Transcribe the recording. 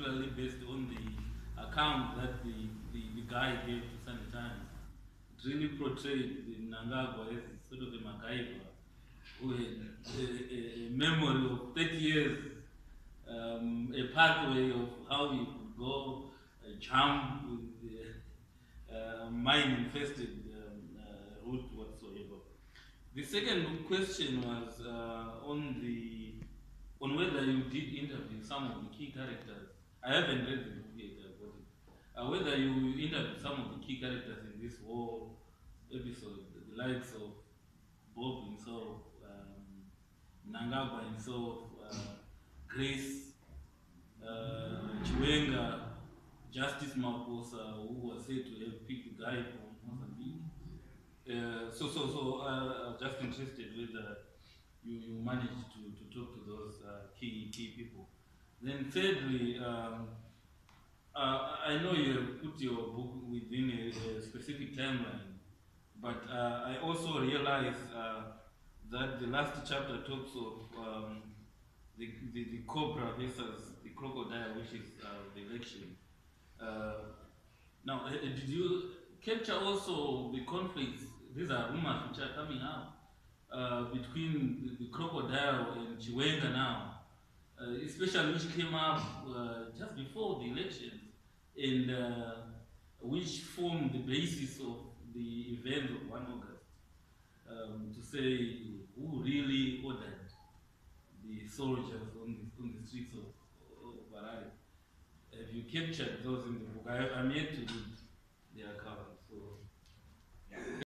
particularly based on the account that the guy gave to Sunday Times. It really portrayed the Mnangagwa as sort of a MacGyver who had a memory of 30 years, a pathway of how he could go, jump with the mine-infested route whatsoever. The second question was on whether you did interview some of the key characters. I haven't read the book yet, I got it. Whether you interviewed some of the key characters in this war episode, the likes of Bob himself, Mnangagwa himself, Grace, Chiwenga, Justice Maposa, who was said to have picked the guy from Mozambique. Just interested whether you managed to talk to those key people. Then thirdly, I know you have put your book within a specific timeline, but I also realize that the last chapter talks of the cobra versus the crocodile, which is the election. Now, did you capture also the conflicts? These are rumors which are coming out between the crocodile and Chiwenga now, especially which came up just before the elections, and which formed the basis of the events of 1 August, to say who really ordered the soldiers on the streets of Harare. Have you captured those in the book? I'm yet to read the account.